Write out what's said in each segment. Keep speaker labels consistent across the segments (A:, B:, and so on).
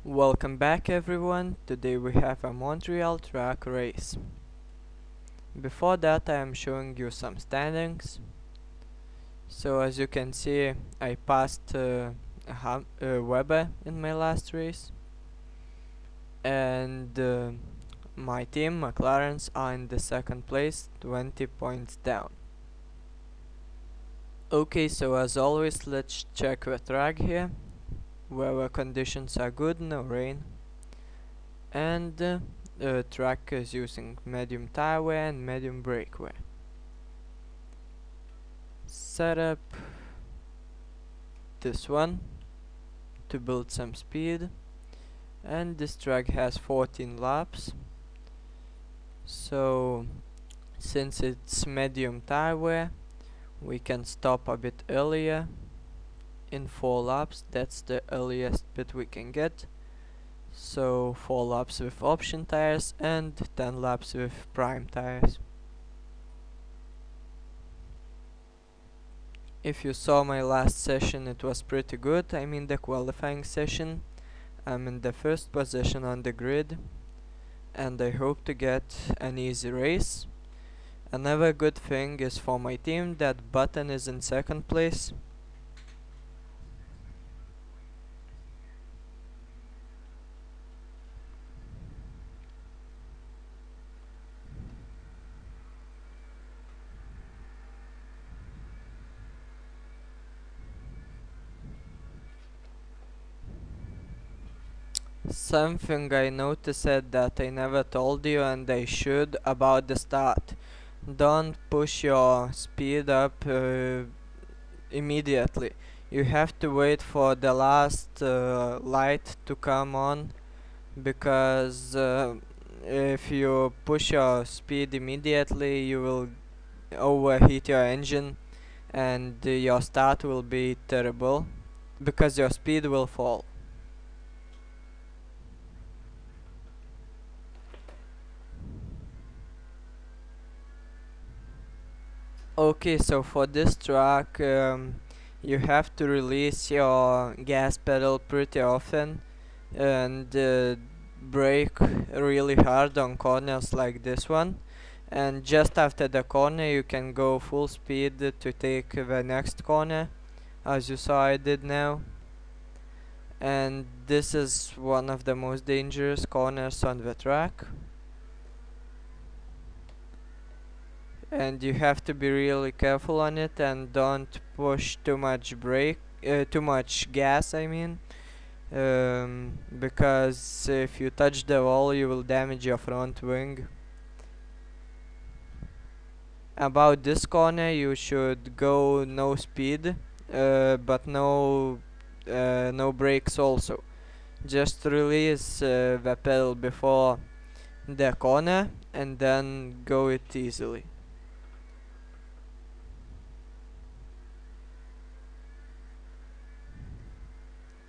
A: Welcome back everyone. Today we have a Montreal track race. Before that I am showing you some standings. So as you can see I passed Weber in my last race, and my team McLarens are in the second place, 20 points down. Okay, so as always let's check the track here. Weather conditions are good, no rain, and the track is using medium tire wear and medium brake wear. Set up this one to build some speed, and this track has 14 laps, so since it's medium tire wear we can stop a bit earlier. In 4 laps, that's the earliest bit we can get. So 4 laps with option tires and 10 laps with prime tires. If you saw my last session, it was pretty good. I mean the qualifying session. I'm in the first position on the grid, and I hope to get an easy race. Another good thing is for my team that Button is in second place. Something I noticed that I never told you, and I should, about the start. Don't push your speed up immediately. You have to wait for the last light to come on, because if you push your speed immediately you will overheat your engine, and your start will be terrible because your speed will fall. Okay, so for this track you have to release your gas pedal pretty often, and brake really hard on corners like this one, and just after the corner you can go full speed to take the next corner, as you saw I did now. And this is one of the most dangerous corners on the track, and you have to be really careful on it and don't push too much too much gas, I mean, because if you touch the wall you will damage your front wing. About this corner you should go no speed, but no brakes also. Just release the pedal before the corner and then go it easily.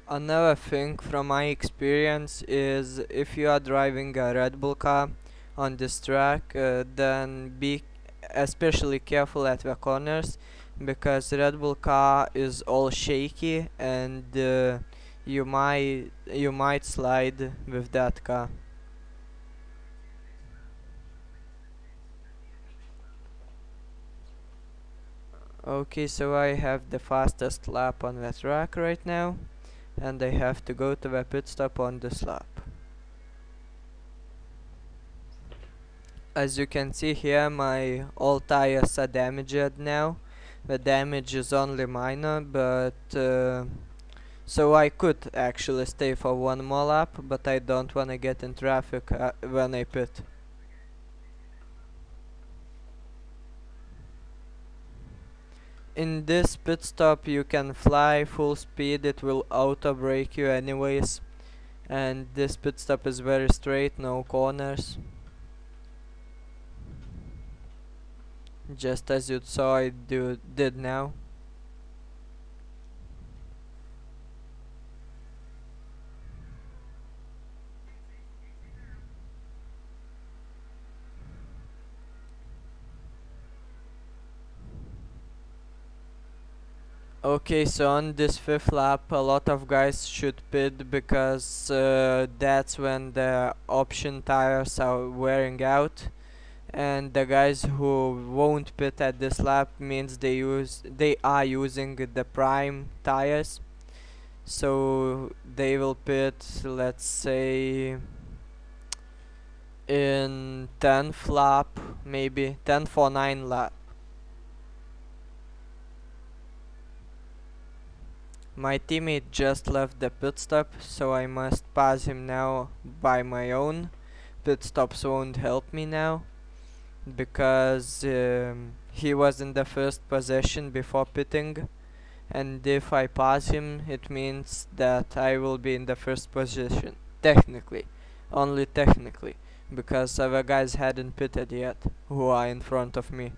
A: Another thing from my experience is if you are driving a Red Bull car on this track, then be especially careful at the corners, because Red Bull car is all shaky, and you might slide with that car. Okay, so I have the fastest lap on the track right now, and I have to go to the pit stop on this lap. As you can see here, my all tires are damaged now. The damage is only minor, but so I could actually stay for one more lap, but I don't wanna get in traffic when I pit. In this pit stop you can fly full speed, it will auto brake you anyways, and this pit stop is very straight, no corners. Just as you saw I did now. Okay, so on this fifth lap, a lot of guys should pit because that's when the option tires are wearing out, and the guys who won't pit at this lap means they are using the prime tires, so they will pit, let's say, in 10th lap, maybe 10 for 9 lap. My teammate just left the pit stop, so I must pass him now by my own. Pit stops won't help me now because he was in the first position before pitting, and if I pass him it means that I will be in the first position, technically, only technically, because other guys hadn't pitted yet who are in front of me.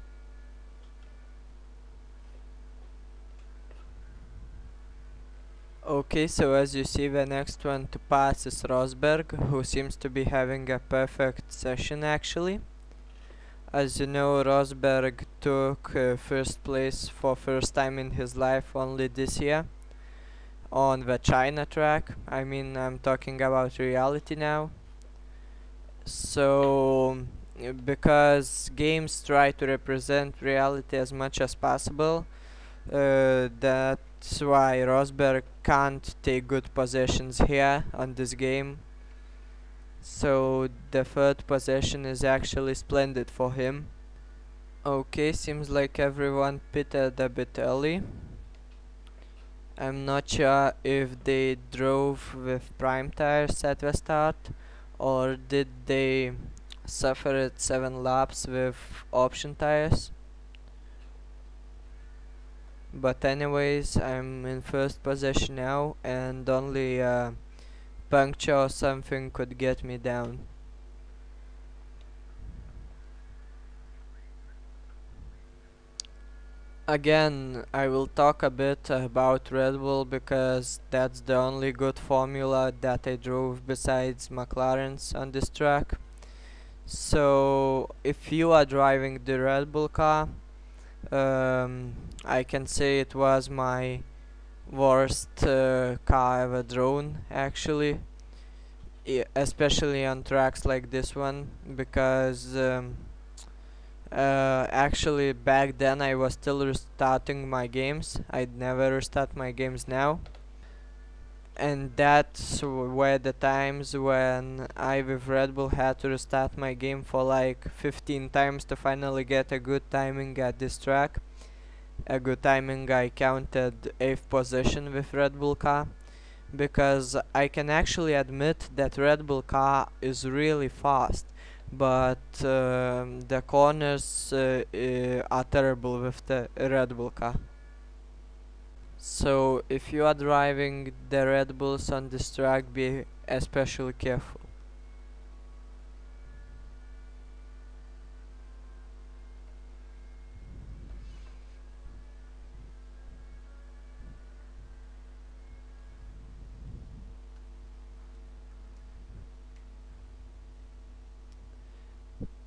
A: Okay, so as you see, the next one to pass is Rosberg, who seems to be having a perfect session actually. As you know, Rosberg took first place for first time in his life only this year on the China track. I mean, I'm talking about reality now. So, because games try to represent reality as much as possible, that's why Rosberg can't take good positions here on this game. So the third position is actually splendid for him. Okay, seems like everyone pitted a bit early. I'm not sure if they drove with prime tires at the start or did they suffer at 7 laps with option tires. But anyways, I'm in first position now, and only a puncture or something could get me down. Again, I will talk a bit about Red Bull because that's the only good formula that I drove besides McLaren's on this track. So if you are driving the Red Bull car, I can say it was my worst car ever drawn actually, especially on tracks like this one, because actually back then I was still restarting my games. I'd never restart my games now, and that's were the times when I with Red Bull had to restart my game for like 15 times to finally get a good timing at this track. A good timing, I counted 8th position with Red Bull car, because I can actually admit that Red Bull car is really fast, but the corners are terrible with the Red Bull car. So if you are driving the Red Bulls on this track, be especially careful.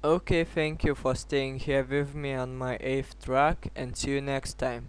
A: Okay, thank you for staying here with me on my 8th track, and see you next time.